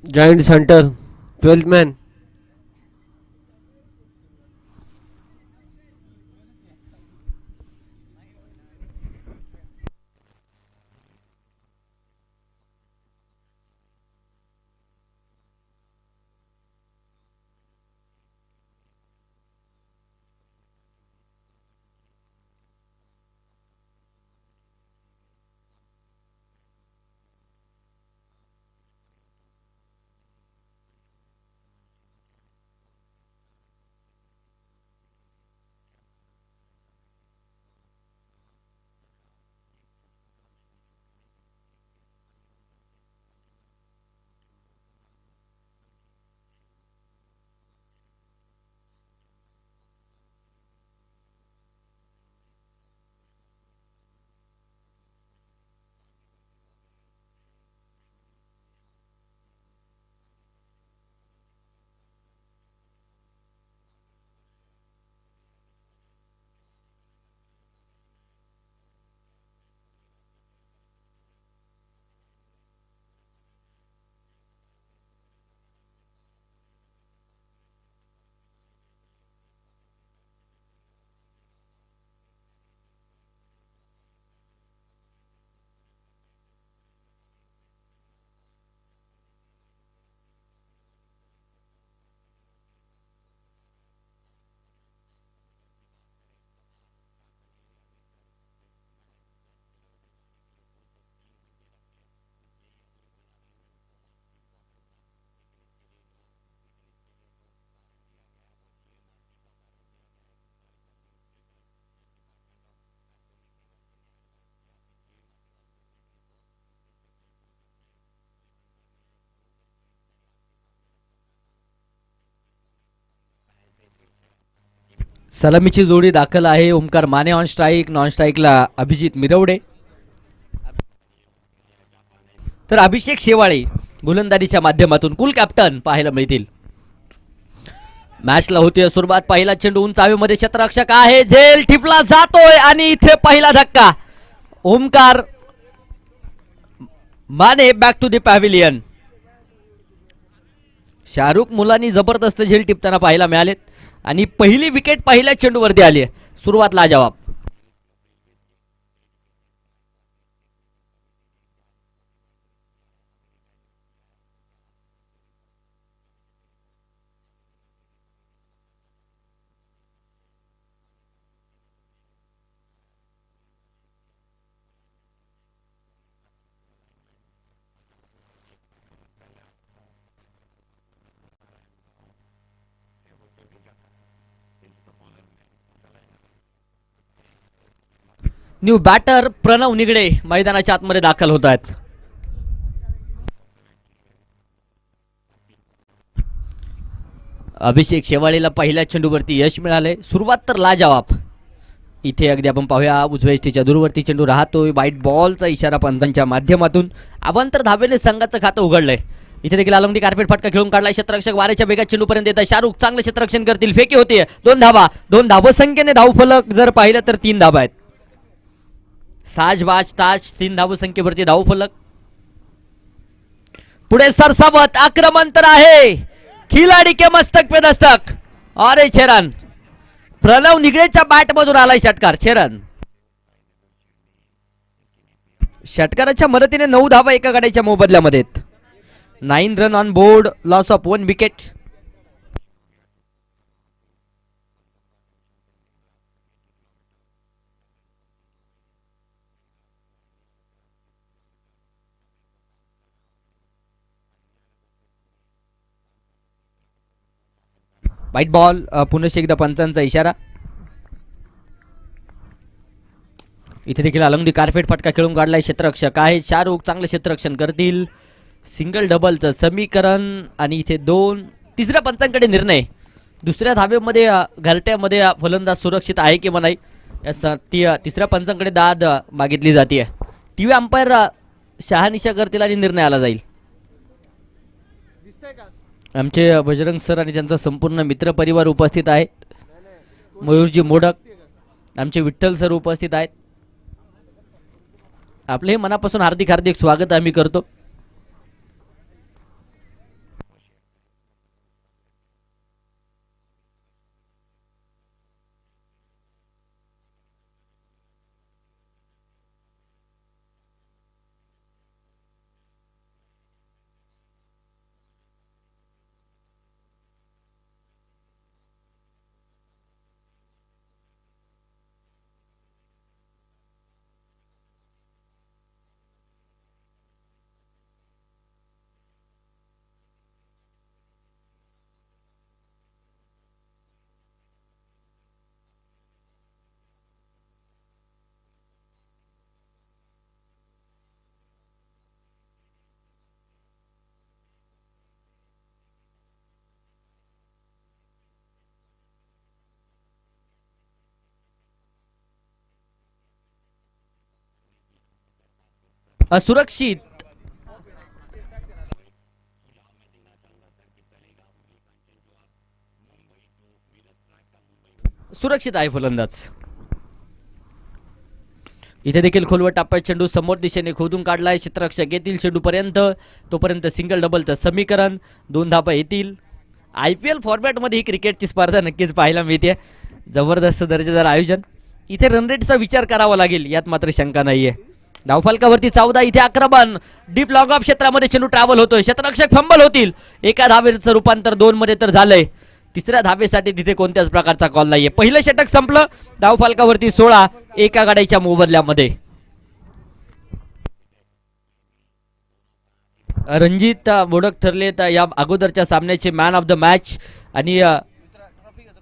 Giants Hunter, 12th man. सलामीची जोडी दाखल आहे. Omkar Mane on strike, non स्ट्राईकला अभिजित मिरवडे. तर अभिषेक शेवाळे गोलंदाजीच्या माध्यमातून कुल कॅप्टन पाहायला मिळतील. मॅचला होती सुरुवात. पहिला चेंडू उंच हवेमध्ये क्षेत्ररक्षक आहे, झेल ठिपला जातोय आणि इथे पहिला धक्का. Omkar Mane back to the pavilion. Shahrukh मुलांनी जबरदस्त झेल टिपताना पाहायला मिळालेत आणि पहिली विकेट पहिल्या चेंडूवरती आली आहे. सुरुवात लाजवाब. न्यू बॅटर प्रणव निगडे मैदानाच्या आतमध्ये दाखल होत आहेत. अभिषेक शेवाळेला पहिल्या चेंडूवरती यश मिळाले. सुरुवात तर लाजवाब. इथे अगदी आपण पाहूया उजव्या इष्टीच्या दूरवरती चेंडू राहतोय. वाईट बॉलचा इशारा पंचांच्या माध्यमातून. अवांतर धावेने संघाचं खातं उघडलंय. इथे देखील आलमदी कार्पेट फटका खेळून काढलाय. क्षेत्ररक्षक वाऱ्याच्या वेगात चेंडूपर्यंत येत आहे. शाहरुख चांगलं क्षेत्ररक्षण करतील. फेकी होतीये. 2 धावा. 2 धावसंख्येने धावफलक जर पाहिलं तर 3 धावा आहेत. साजबाज ताज 3 धावसंख्येवरती धावफलक. पुढे सरसावत आक्रमण तर आहे. खिलाडी के मस्तक पे दस्तक. अरे छेरन प्रणव निगडेच्या बॅट मधून आलाय षटकार. छेरन षटकाराच्या मदतीने 9 धावा एका गाड्याच्या मोबदल्यामध्ये. 9 run on board. Loss of 1 wicket. White ball. पुनश्च एकदा पंचांचा इशारा. इथे देखील अलंगडी कार्पेट फटका खेळून काढलाय. क्षेत्ररक्षक आहे शाहरुख. चांगलं क्षेत्ररक्षण करतील. सिंगल डबलचं समीकरण आणि इथे 2. तिसऱ्या पंचांकडे निर्णय. दुसऱ्या धावेमध्ये घरट्यामध्ये फलंदाज सुरक्षित आहे किंवा नाही तिसऱ्या पंचांकडे दाद मागितली जाते. टीव्ही अंपायर शहानिशा करतील आणि निर्णय आला जाईल. आमचे बजरंग सर आणि त्यांचा संपूर्ण मित्रपरिवार उपस्थित आहेत. मयूरजी मोडक, आमचे विठ्ठल सर उपस्थित आहेत. आपले मनापासून हार्दिक हार्दिक स्वागत आम्ही करतो. सुरक्षित सुरक्षित आहे फलंदाज. इथे देखील खोलवर टप्प्यात चेंडू समोर दिशेने खोदून काढलाय क्षेत्ररक्षक येतील चेंडूपर्यंत. तोपर्यंत सिंगल डबलचं समीकरण. 2 धाबा येतील. IPL फॉर्मॅटमध्ये ही क्रिकेटची स्पर्धा नक्कीच पाहायला मिळते. जबरदस्त दर्जेदार आयोजन. इथे रनरेटचा विचार करावा लागेल यात मात्र शंका नाहीये. धावफलकावरती 14 इथे आक्रमण डीप लॉंग ऑफ क्षेत्रामध्ये चेंडू ट्रॅव्हल होतोय. क्षेत्ररक्षक फंबल होतील. एका धावेचं रूपांतर 2 मध्ये तर झालंय. तिसऱ्या धावेसाठी तिथे कोणत्याच प्रकारचा कॉल नाहीये. पहिलं षटक संपलं. धावफलकावरती 16 एका गाड्याच्या मोबदल्यामध्ये. रणजित मोडक ठरलेत या अगोदरच्या सामन्याचे मॅन ऑफ द मॅच आणि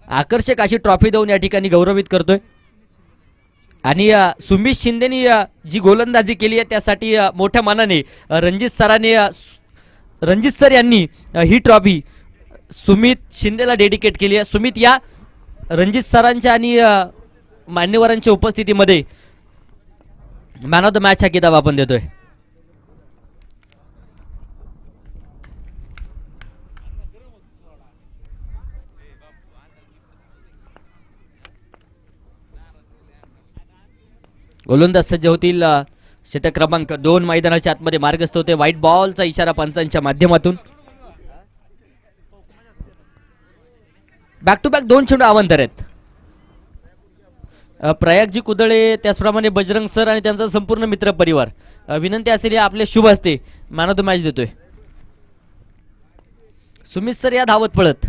आकर्षक अशी ट्रॉफी देऊन या ठिकाणी गौरवित करतोय. आणि सुमित शिंदेनी जी गोलंदाजी केली आहे त्यासाठी मोठ्या मानाने रणजित सर यांनी ही ट्रॉफी सुमित शिंदेला डेडिकेट केली आहे. सुमित या रणजित सरांच्या आणि मान्यवरांच्या उपस्थितीमध्ये मॅन ऑफ द मॅच हा किताब आपण देतोय. गोलंदाज सज्ज होतील. षटक क्रमांक 2 मैदानाच्या आतमध्ये मार्गस्थ होते. व्हाईट बॉलचा इशारा पंचांच्या माध्यमातून. बॅक टू बॅक 2 चेंडू अवंतर आहेत. प्रयागजी कुदळे त्याचप्रमाणे बजरंग सर आणि त्यांचा संपूर्ण मित्र परिवार विनंती असेल या आपले शुभ हस्ते मॅन ऑफ द मॅच देतोय. सुमित सर या धावत पळत.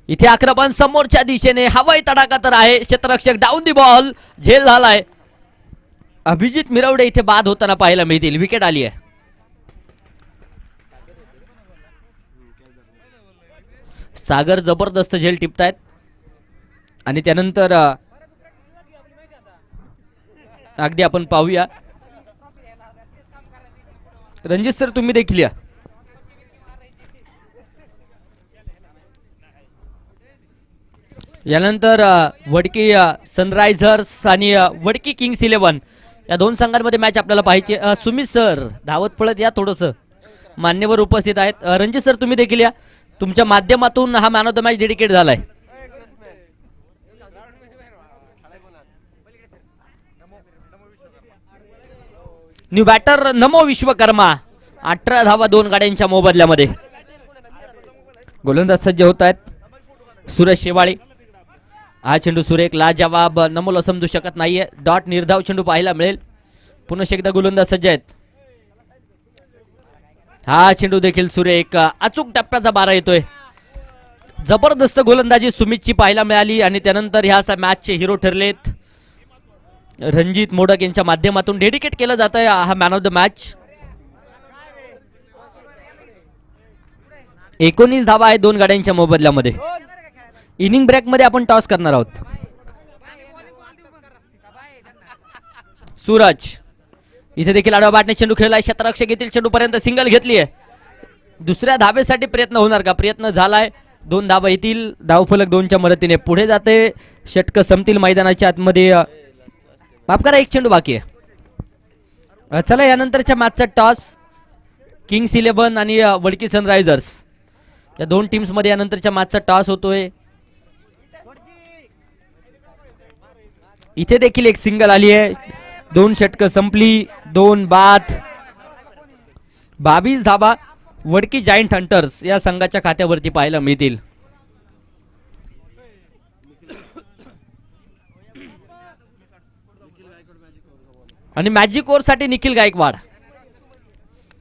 इथे आक्रमण समोरच्या दिशेने हवाई तडाखा तर आहे. क्षेत्ररक्षक डाऊन दी बॉल झेल झालाय. अभिजित मिरवडे इथे बाद होताना पाहायला मिळतील. विकेट आली आहे. सागर जबरदस्त झेल टिपतायत आणि त्यानंतर अगदी आपण पाहूया. रणजित सर तुम्ही देखील या. यानंतर वडकी सनरायझर्स आणि वडकी किंग्स 11 या 2 संघांमध्ये मॅच आपल्याला पाहायची. सुमित सर धावत पळत या. थोडंसं मान्यवर उपस्थित आहेत. रणजित सर तुम्ही देखील या. तुमच्या माध्यमातून हा man of the match dedicate झालाय. न्यू बॅटर नमो विश्वकर्मा. 18 धावा 2 गाड्यांच्या मोबदल्यामध्ये. गोलंदाज सज्ज होत आहेत. सुरेश शेवाळे. हा चेंडू सुरेख लाजवाब नमोला समजू शकत नाहीये. डॉट निर्धाव चेंडू पाहायला मिळेल. पुन्हा एकदा गोलंदाज सज्ज आहेत. हा चेंडू देखील सुरेख अचूक टप्प्याचा 12 येतोय. जबरदस्त गोलंदाजी सुमितची पाहायला मिळाली आणि त्यानंतर ह्या मॅचचे हिरो ठरलेत रणजित मोडक यांच्या माध्यमातून डेडिकेट केलं जात आहे हा मॅन ऑफ द मॅच. 19 धावा आहे 2 गाड्यांच्या मोबदल्यामध्ये. इनिंग ब्रेक मध्ये आपण टॉस करणार आहोत. सूरज इथे देखील आडवा बॅटने चेंडू खेळलाय. क्षेत्ररक्षक येथील चेंडू पर्यंत सिंगल घेतली आहे. दुसऱ्या धावेसाठी प्रयत्न होणार का? प्रयत्न झालाय. 2 धावा येतील. धावफलक 2च्या मदतीने पुढे जाते. षटक संपतील मैदानाच्या आतमध्ये. माफ करा 1 चेंडू बाकी आहे. चला यानंतरच्या मॅचचा टॉस किंग्स 11 आणि वडकी सनरायझर्स या 2 टीम्स मध्ये यानंतरच्या मॅचचा टॉस होतोय. इथे देखील एक सिंगल आली आहे. 2 षटक संपली. 2 बाद. 22 धाबा वडकी जायंट हंटर्स या संघाच्या खात्यावरती पाहायला मिळतील. आणि मॅजिक ओव्हर साठी निखिल गायकवाड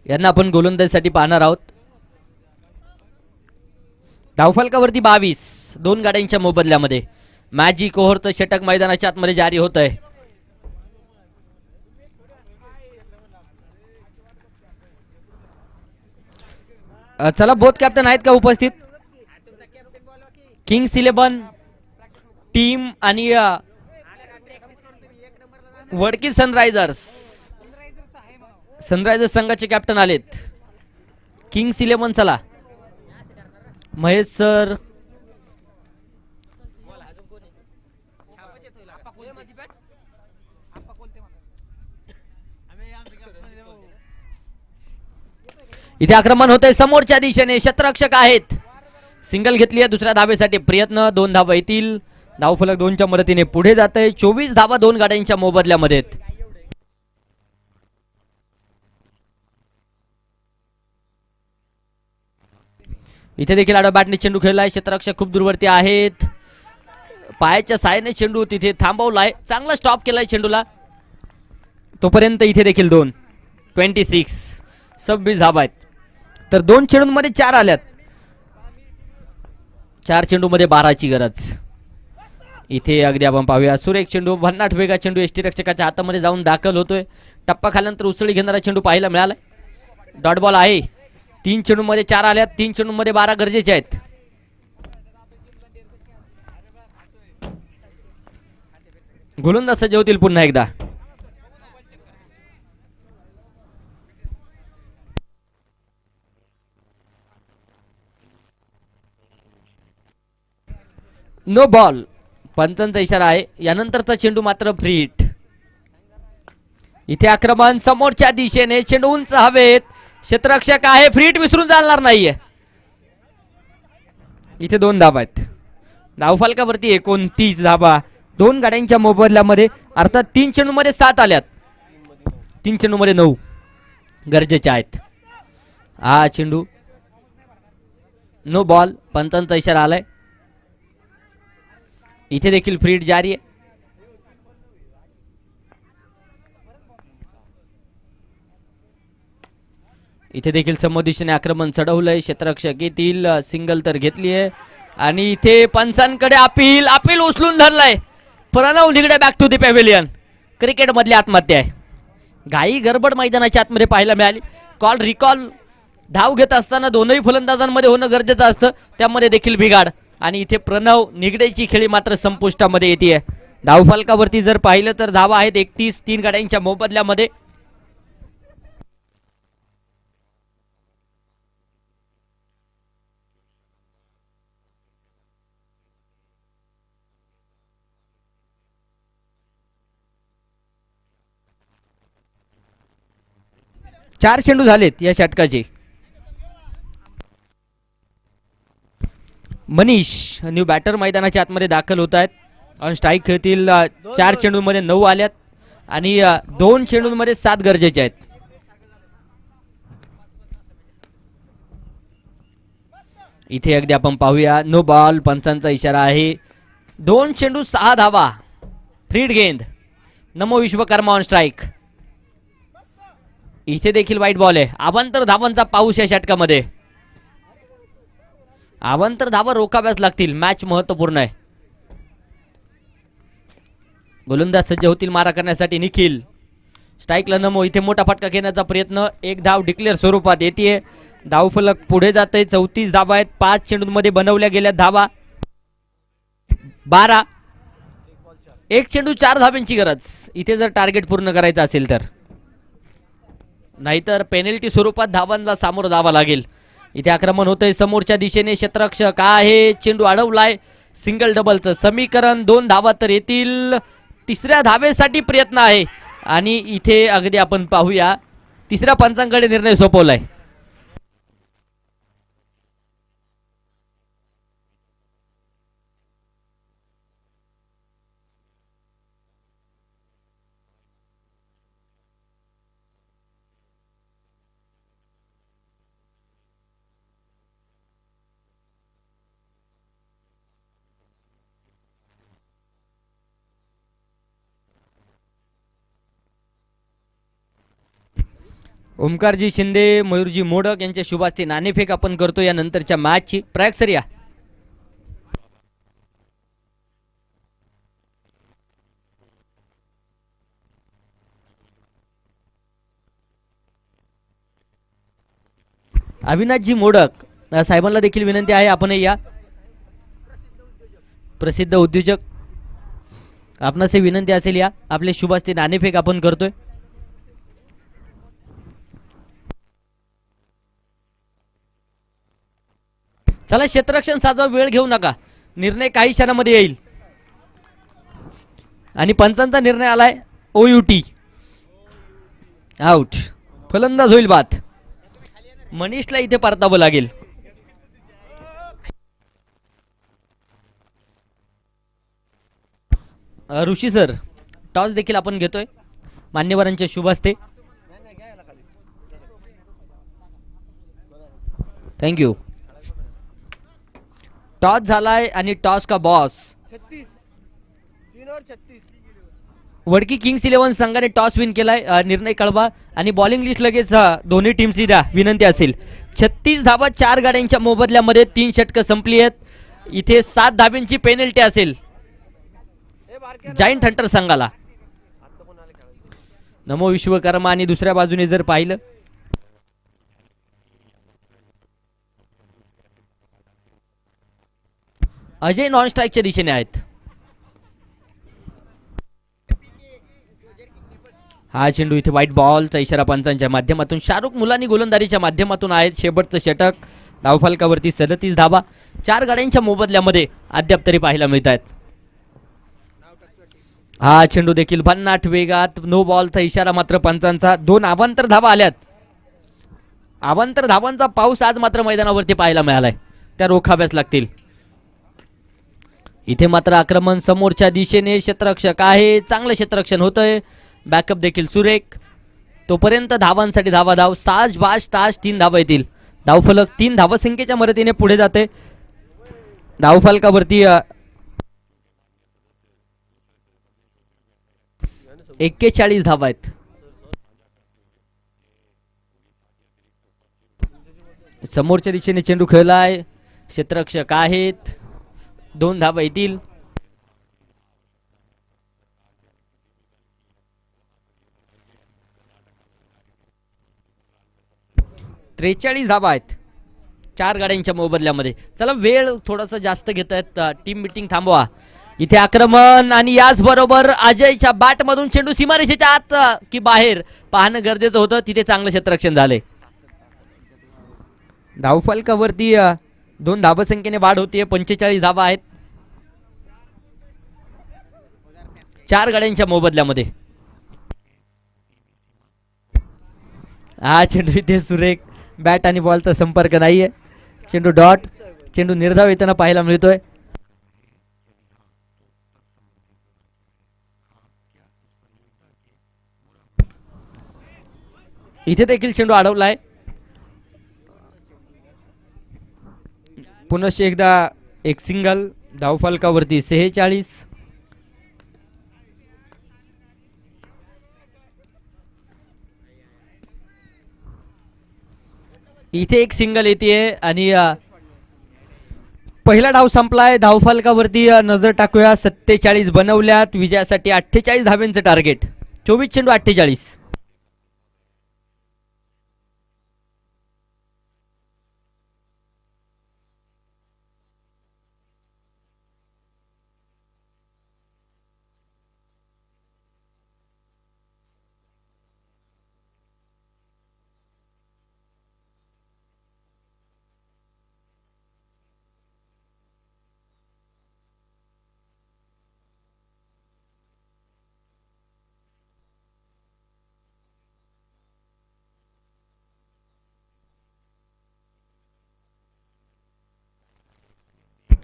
यांना आपण गोलंदाजीसाठी पाहणार आहोत. धावफलकावरती 22 2 गाड्यांच्या मोबदल्यामध्ये. मॅजिक ओव्हरचं षटक मैदानाच्या आतमध्ये जारी होत आहे. चला बोथ कॅप्टन आहेत का उपस्थित? किंग्स 11 टीम आणि वडकी सनरायझर्स संघाचे कॅप्टन आलेत. किंग्स 11 चला महेश सर. इथे आक्रमण होतंय समोरच्या दिशेने, क्षेत्ररक्षक आहेत. सिंगल घेतली आहे, दुसऱ्या धावेसाठी प्रयत्न, 2 धावा येतील. धावफलक 2च्या मदतीने पुढे जात आहे. 24 धावा 2 गाड्यांच्या मोबदल्यामध्ये. इथे देखील आडव्या बॅटने चेंडू खेळलाय. क्षेत्ररक्षक खूप दूरवरती आहेत. पायाच्या साहाय्याने चेंडू तिथे थांबवलाय. चांगला स्टॉप केलाय चेंडूला. तोपर्यंत इथे देखील 26 धावा आहेत. तर 2 चेंडूंमध्ये 4 आल्यात. 4 चेंडूमध्ये 12ची गरज. इथे अगदी आपण पाहूया सुरेख चेंडू, भन्नाट वेगा चेंडू एसटी रक्षकाच्या हातामध्ये जाऊन दाखल होतोय. टप्पा खाल्यानंतर उसळी घेणारा चेंडू पाहायला मिळाला. डॉट बॉल आहे. 3 चेंडूमध्ये 4 आल्यात. 3 चेंडूमध्ये 12 गरजेचे आहेत. गोलंदाज सज्ज होतील पुन्हा एकदा. नो बॉल, पंचांचा इशारा आहे. यानंतरचा चेंडू मात्र फ्री हिट. इथे आक्रमण समोरच्या दिशेने, चेंडू उंच हवेत. क्षेत्ररक्षक आहे, फ्री हिट विसरून चालणार नाहीये. इथे 2 धावा आहेत. धावफलकावरती 29 धावा 2 गाड्यांच्या मोबदल्यामध्ये, अर्थात 3 चेंडूमध्ये 7 आल्यात. 3 चेंडूमध्ये 9 गरजेचे आहेत. हा चेंडू नो बॉल, पंचांचा इशारा आलाय. इथे देखील फ्री हिट जारी आहे. इथे देखील समोर दिशेने आक्रमण चढवलंय. क्षेत्ररक्षक येतील. सिंगल तर घेतली आहे. आणि इथे पंचांकडे अपील उचलून धरलाय. Pranav Nigade back to the pavilion. Cricket मधली आत्महत्या आहे. घाई गडबड मैदानाच्या आतमध्ये पाहायला मिळाली. कॉल रिकॉल धाव घेत असताना दोनही फलंदाजांमध्ये होणं गरजेचं असतं, त्यामध्ये देखील बिघाड. आणि इथे प्रणव निगडेची खेळी मात्र संपुष्टामध्ये येते. धावफलकावरती जर पाहिलं तर धावा आहेत 31 3 गाड्यांच्या मोबदल्यामध्ये. चार चेंडू झालेत या षटकाचे. मनीष न्यू बॅटर मैदानाच्या आतमध्ये दाखल होत आहेत. ऑन स्ट्राईक खेळतील. 4 चेंडूंमध्ये 9 आल्यात आणि 2 चेंडूंमध्ये 7 गरजेचे आहेत. इथे अगदी आपण पाहूया नो बॉल, पंचांचा इशारा आहे. 2 चेंडू 6 धावा, फ्रीड गेंद. नमो विश्वकर्मा ऑन स्ट्राईक. इथे देखील वाईट बॉल आहे. अवांतर धावांचा पाऊस या षटकामध्ये. अवांतर धावा रोखाव्याच लागतील. मॅच महत्वपूर्ण आहे. गोलंदाज सज्ज होतील मारा करण्यासाठी. निखिल स्ट्राईकला नमो. इथे मोठा फटका घेण्याचा प्रयत्न. 1 धाव डिक्लेअर स्वरूपात येते. धावफलक पुढे जात आहे. 34 धावा आहेत. 5 चेंडूंमध्ये बनवल्या गेल्या धावा 12. 1 चेंडू 4 धाब्यांची गरज इथे जर टार्गेट पूर्ण करायचं असेल तर, नाहीतर पेनल्टी स्वरूपात धावांना सामोरं जावं लागेल. इथे आक्रमण होतंय समोरच्या दिशेने. क्षेत्ररक्षक आहे, चेंडू अडवलाय. सिंगल डबलचं समीकरण. 2 धावा तर येतील. 3ऱ्या धावेसाठी प्रयत्न आहे. आणि इथे अगदी आपण पाहूया 3ऱ्या पंचांकडे निर्णय सोपवलाय. ओमकारजी शिंदे, मयूरजी मोडक यांच्या शुभास्ती नाणेफेक आपण करतो या नंतरच्या मॅचची. प्रयाग सर या. अविनाशजी मोडक साहेबांना देखील विनंती आहे आपण या. प्रसिद्ध उद्योजक आपणास विनंती असेल या. आपले शुभास्ती नाणेफेक आपण करतोय. चला क्षेत्ररक्षण साजवा, वेळ घेऊ नका. निर्णय काही क्षणामध्ये येईल. आणि पंचांचा निर्णय आलाय OUT, आउट. फलंदाज होईल बाद. मनीषला इथे परतावं लागेल. ऋषी सर, टॉस देखील आपण घेतोय मान्यवरांच्या शुभ हस्ते. थँक्यू. टॉस झालाय आणि टॉस का बॉस वडकी किंग्स 11 संघाने टॉस विन केलाय. निर्णय कळवा आणि बॉलिंग लिस्ट लगेच दोन्ही टीमची द्या विनंती असेल. 36 धावा 4 गाड्यांच्या मोबदल्यामध्ये 3 षटकं संपली आहेत. इथे 7 धाब्यांची पेनल्टी असेल जायंट हंटर संघाला. नमो विश्वकर्मा. आणि दुसऱ्या बाजूने जर पाहिलं अजय नॉन स्ट्राईकच्या दिशेने आहेत. हा चेंडू इथे व्हाईट बॉलचा इशारा पंचांच्या माध्यमातून. शाहरुख मुलानी गोलंदाजीच्या माध्यमातून आहेत. शेवटचं षटक. धावफलकावरती 37 धावा 4 गाड्यांच्या मोबदल्यामध्ये अद्याप तरी पाहायला मिळत आहेत. हा चेंडू देखील भन्नाट वेगात. नो बॉलचा इशारा मात्र पंचांचा. 2 अवांतर धावा आल्यात. अवांतर धावांचा पाऊस आज मात्र मैदानावरती पाहायला मिळालाय. त्या रोखाव्याच लागतील. इथे मात्र आक्रमण समोरच्या दिशेने. क्षेत्ररक्षक आहे. चांगलं क्षेत्ररक्षण होतंय. बॅकअप देखील सुरेख. तोपर्यंत धावांसाठी धाव. साज बाज ताज 3 धावा येतील. धावफलक 3 धावसंख्येच्या मदतीने पुढे जाते. धावफलकावरती 41 धावा आहेत. समोरच्या दिशेने चेंडू खेळलाय. क्षेत्ररक्षक आहेत. 2 धावा येतील. 43 धावा आहेत 4 गाड्यांच्या मोबदल्यामध्ये. चला वेळ थोडासा जास्त घेत आहेत. टीम मिटिंग थांबवा. इथे आक्रमण आणि याच बरोबर अजयच्या बॅट मधून चेंडू सीमारेषेच्या आत की बाहेर पाहणं गरजेचं होतं. तिथे चांगलं क्षेत्ररक्षण झाले. धावफलकावरती 2 धावसंख्येने वाढ होतीये. 45 धावा आहेत 4 गाड्यांच्या मोबदल्यामध्ये. हा चेंडू इथे सुरेख. बॅट आणि बॉलचा संपर्क नाहीये. चेंडू डॉट. चेंडू निर्धाव येताना पाहायला मिळतोय. इथे देखील चेंडू अडवलाय. पुनश्च एकदा एक सिंगल. धावफलकावरती 46. इथे एक सिंगल येते आणि पहिला डाव संपलाय. धावफलकावरती नजर टाकूया. 47 बनवल्यात. विजयासाठी 48 धाव्यांचं टार्गेट. 24 चेंडू 48.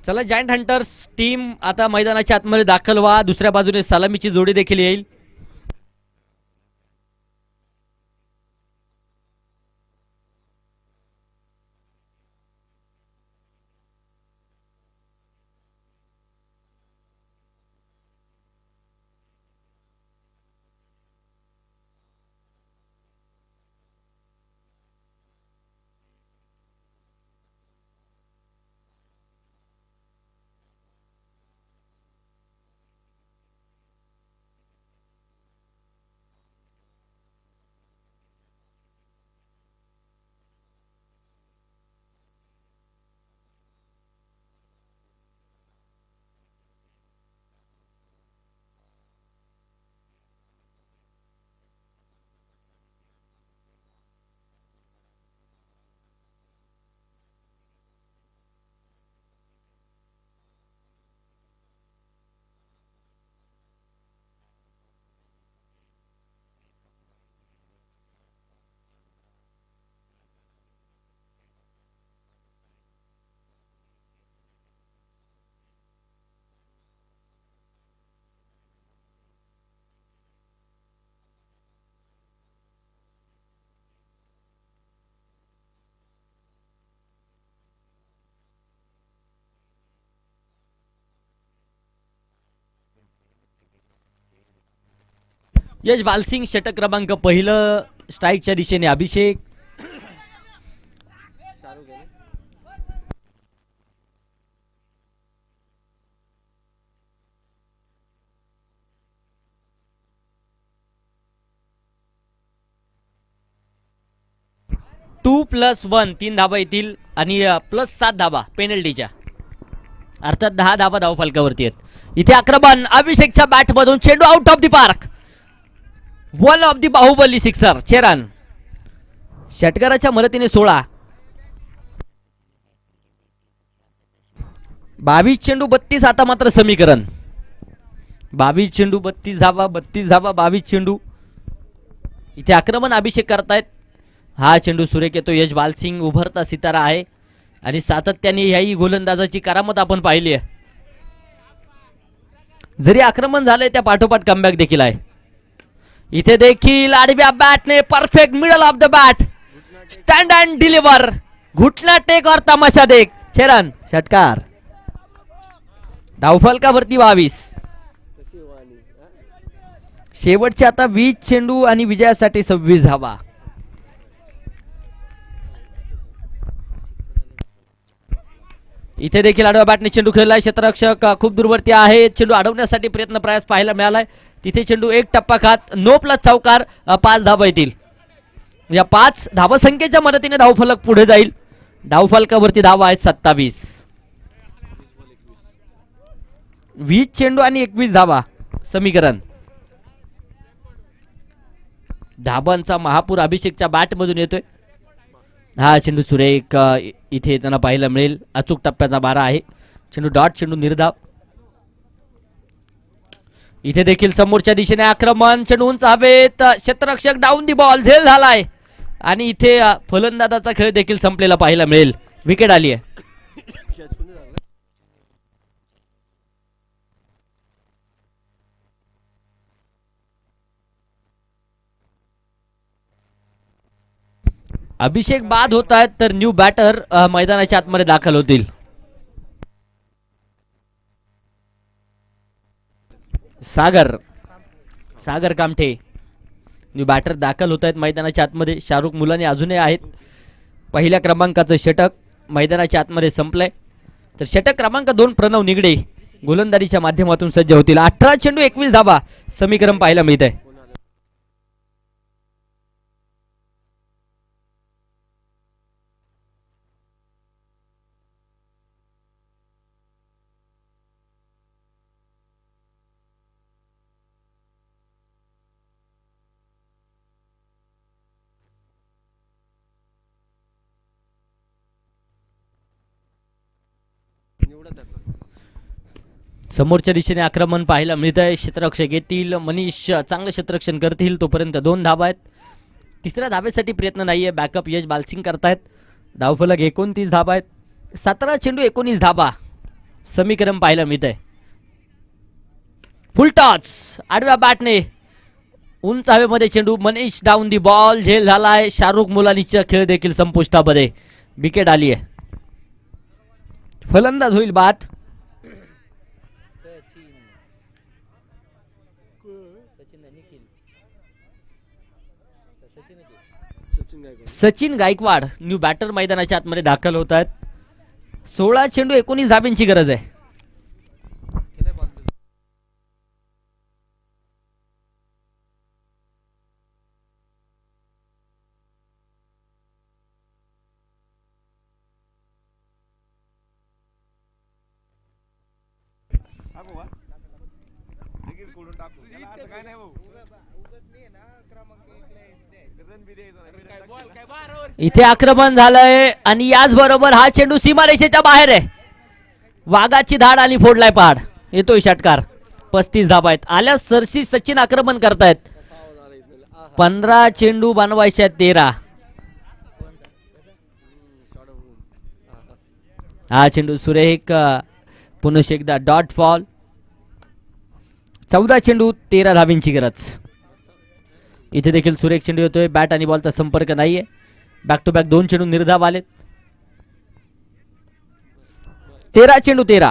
चला जायंट हंटर्स टीम आता मैदानाच्या आतमध्ये दाखल व्हा. दुसऱ्या बाजूने सलामीची जोडी देखील येईल. यश बालसिंग षटक क्रमांक पहिलं. स्ट्राईकच्या दिशेने अभिषेक. +2+1 3 धाबा येतील आणि +7 धाबा पेनल्टीच्या, अर्थात 10 धाबा धावफलकावरती आहेत. इथे आक्रमण अभिषेकच्या बॅट मधून चेंडू out of the park. One of the Baahubali sixer. चेरान षटकाराच्या मदतीने 16. 22 चेंडू 32. आता मात्र समीकरण 22 चेंडू 32 धाबा 32 धाबा 22 चेंडू. इथे आक्रमण अभिषेक करतायत. हा चेंडू सुरेख येतो. यश बालसिंग उभरता सितारा आहे आणि सातत्याने ह्याही गोलंदाजाची करामत आपण पाहिली आहे. जरी आक्रमण झालंय त्या पाठोपाठ कमबॅक देखील आहे. इथे देखील आडव्या बॅटने perfect middle of the bat stand and deliver. घुटना टेक और तमाशा देख. चेरन षटकार. धावफलकावरती 22. शेवटचे आता 20 चेंडू आणि विजयासाठी 26 धावा. इथे देखील आडव्या बॅटने चेंडू खेळलाय. क्षेत्ररक्षक खूप दूरवरती आहे. चेंडू अडवण्यासाठी प्रयत्न प्रयास पाहायला मिळालाय. तिथे चेंडू एक टप्पा खात नो प्लस चौकार. 5 धावा येतील. या 5 धावसंख्येच्या मदतीने धावफलक पुढे जाईल. धावफलकावरती धावा आहेत 27. 20 चेंडू आणि 21 धावा समीकरण. धाबांचा महापूर अभिषेकच्या बॅट मधून येतोय. हा चेंडू सुरेख इथे येताना पाहायला मिळेल. अचूक टप्प्याचा 12 आहे. चेंडू डॉट चेंडू निर्धाव. इथे देखील समोरच्या दिशेने आक्रमण. चेंडू उंच हवेत. क्षेत्ररक्षक डाऊन दी बॉल. झेल झालाय आणि इथे फलंदाजाचा खेळ देखील संपलेला पाहायला मिळेल. विकेट आली आहे. अभिषेक बाद होत आहेत तर न्यू बॅटर मैदानाच्या आतमध्ये दाखल होतील. सागर कामठे न्यू बॅटर दाखल होत आहेत मैदानाच्या आतमध्ये. शाहरुख मुलानी अजूनही आहेत. पहिल्या क्रमांकाचं षटक मैदानाच्या आतमध्ये संपलंय. तर षटक क्रमांक 2 प्रणव निगडे गोलंदाजीच्या माध्यमातून सज्ज होतील. 18 चेंडू 21 धावा समीकरण पाहायला मिळत आहे. समोरच्या दिशेने आक्रमण पाहायला मिळत आहे. क्षेत्ररक्षक येतील. मनीष चांगलं क्षेत्ररक्षण करतील. तोपर्यंत 2 धाबा आहेत. तिसऱ्या धाब्यासाठी प्रयत्न नाहीये. बॅकअप यश बालसिंग करतायत. धावफलक 29 धाबा आहेत. 17 चेंडू 19 धाबा समीकरण पाहायला मिळत आहे. फुल टॉच आडव्या बॅटने उंच हवेमध्ये चेंडू. Manish down the ball. झेल झालाय. शाहरुख मुलानीचा खेळ देखील संपुष्टामध्ये. विकेट आली आहे. फलंदाज होईल बाद. सचिन गायकवाड न्यू बॅटर मैदानाच्या आतमध्ये दाखल होत आहेत. 16 चेंडू 19 धाब्यांची गरज आहे. इथे आक्रमण झालंय आणि याचबरोबर हा चेंडू सीमारेषेच्या बाहेर आहे. वाघाची धाड आणि फोडलाय पाड. येतोय षटकार. 35 धाबा आहेत. आल्या सरशी सचिन आक्रमण करतायत. 15 चेंडू बनवायचे 13. हा चेंडू सुरेख पुन्हा एकदा डॉट बॉल. 14 चेंडू 13 धाब्यांची गरज. इथे देखील सुरेख चेंडू येतोय. बॅट आणि बॉलचा संपर्क नाहीये. बॅक टू बॅक 2 चेंडू निर्धाव आलेत. 13 चेंडू 13.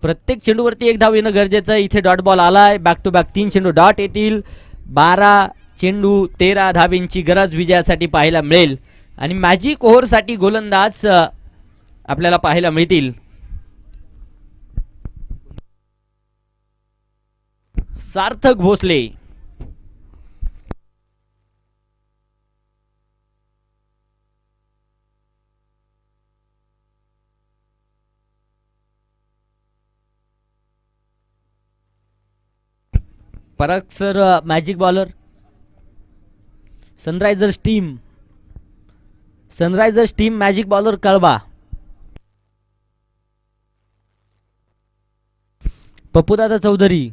प्रत्येक चेंडूवरती एक धाव येणं गरजेचं आहे. इथे डॉट बॉल आलाय. बॅक टू बॅक 3 चेंडू डॉट येतील. 12 चेंडू 13 धावींची गरज विजयासाठी पाहायला मिळेल आणि मॅजिक ओव्हरसाठी गोलंदाज आपल्याला पाहायला मिळतील. Sarthak Bhosale, Parag sir magic bowler. Sunrisers team magic bowler कळवा. पप्पूदादा चौधरी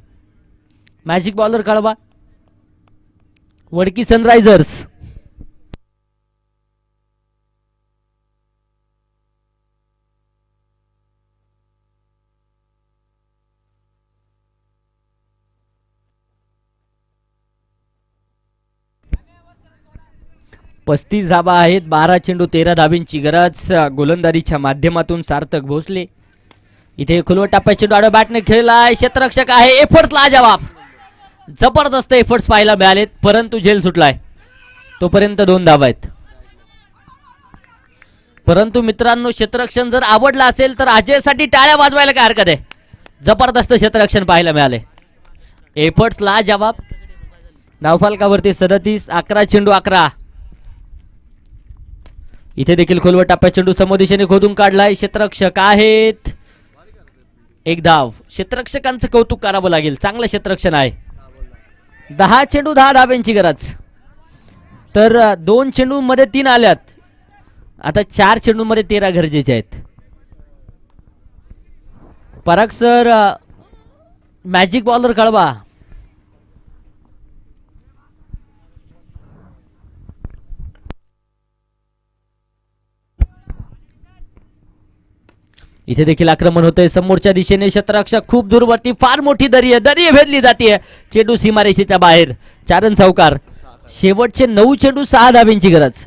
मॅजिक बॉलर कळवा. वडकी सनरायझर्स. पस्तीस धाबा आहेत. 12 चेंडू 13 धाबींची गरज गोलंदाजीच्या माध्यमातून सार्थक भोसले. इथे खुलवट टाप्याचे चेंडू बॅटने खेळलाय. क्षेत्ररक्षक आहे. एफर्ट्स लाजवाब. जबरदस्त एफर्ट्स पाहायला मिळालेत परंतु झेल सुटलाय. तोपर्यंत 2 धाबा आहेत. परंतु मित्रांनो क्षेत्ररक्षण जर आवडलं असेल तर अजयसाठी टाळ्या वाजवायला काय हरकत आहे. जबरदस्त क्षेत्ररक्षण पाहायला मिळाले. एफर्ट्स लाजवाब. धावफलकावरती 37. 11 चेंडू 11. इथे देखील खोलवर टाप्या चेंडू समोर खोदून काढलाय. क्षेत्ररक्षक आहेत. 1 धाव. क्षेत्ररक्षकांचं कौतुक करावं लागेल. चांगलं क्षेत्ररक्षण आहे. 10 चेंडू 10 धाव्यांची गरज. तर 2 चेंडू मध्ये 3 आल्यात. आता 4 चेंडू मध्ये 13 गरजेचे आहेत. पराग सर मॅजिक बॉलर कळवा. इथे देखील आक्रमण होतंय समोरच्या दिशेने. क्षेत्ररक्षक खूप दूरवरती. फार मोठी दरी भेदली जाते. चेंडू सीमारेषेच्या बाहेर. 4 रन चौकार. शेवटचे 9 चेंडू 6 धाब्यांची गरज.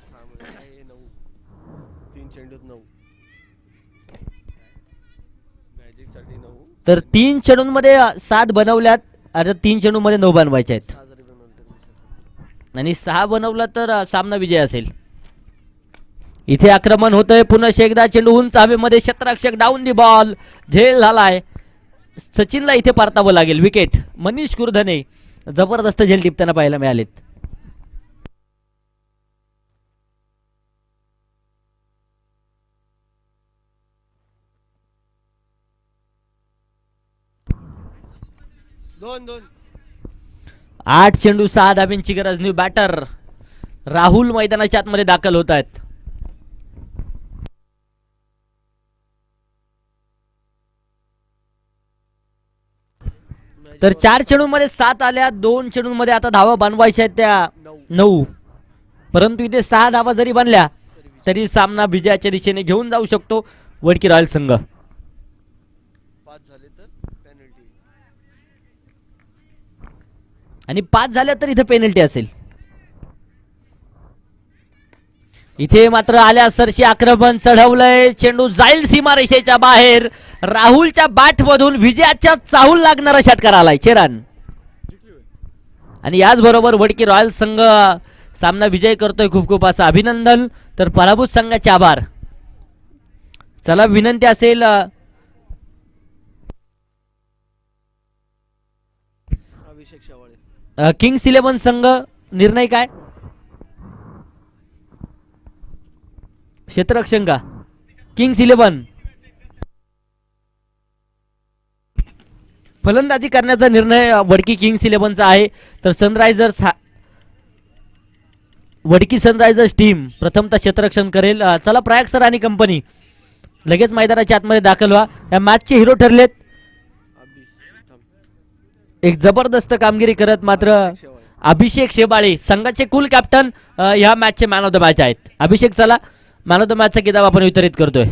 तर 3 चेंडूंमध्ये 7 बनवल्यात. आता 3 चेंडूंमध्ये 9 बनवायचे आहेत आणि 6 बनवला तर सामना विजय असेल. इथे आक्रमण होतंय. पुन्हा एकदा चेंडू उंच हवेमध्ये. क्षेत्ररक्षक डाऊन दी बॉल. झेल झालाय. सचिनला इथे परतावं लागेल. विकेट. मनीष कुरधने जबरदस्त झेल टिपताना पाहायला मिळालेत. दोन 8 चेंडू 6 धाब्यांची गरज. न्यू बॅटर राहुल मैदानाच्या आतमध्ये दाखल होत आहेत. तर 4 चेंडूंमध्ये 7 आल्या. 2 चेंडूंमध्ये आता धावा बनवायच्या आहेत त्या 9. परंतु इथे 6 धावा जरी बनल्या तरी सामना विजयाच्या दिशेने घेऊन जाऊ शकतो वडकी रॉयल संघ. आणि 5 झाल्या तर इथे पेनल्टी असेल. इथे मात्र आल्या सरशी आक्रमण चढवलंय. चेंडू जाईल सीमारेषेच्या बाहेर. राहुलच्या बॅट मधून विजयाच्या चाहूल लागणारा षटकार आलाय. चेरान. आणि याचबरोबर वडकी रॉयल संघ सामना विजय करतोय. खूप खूप असं अभिनंदन. तर पराभूत संघाचे आभार. चला विनंती असेल किंग्स 11 संघ निर्णय काय. क्षेत्ररक्षण का किंग्स 11 फलंदाजी करण्याचा निर्णय वडकी किंग्स 11चा आहे. तर सनरायझर्स वडकी सनरायझर्स टीम प्रथमतः क्षेत्ररक्षण करेल. चला प्रयाग सर आणि कंपनी लगेच मैदानाच्या आतमध्ये दाखल व्हा. या मॅचचे हिरो ठरलेत. एक जबरदस्त कामगिरी करत मात्र अभिषेक शेबाळे संघाचे कुल कॅप्टन ह्या मॅचचे मॅन ऑफ द मॅच आहेत. अभिषेक चला मॅन ऑफ द मॅचचा किताब आपण वितरित करतोय.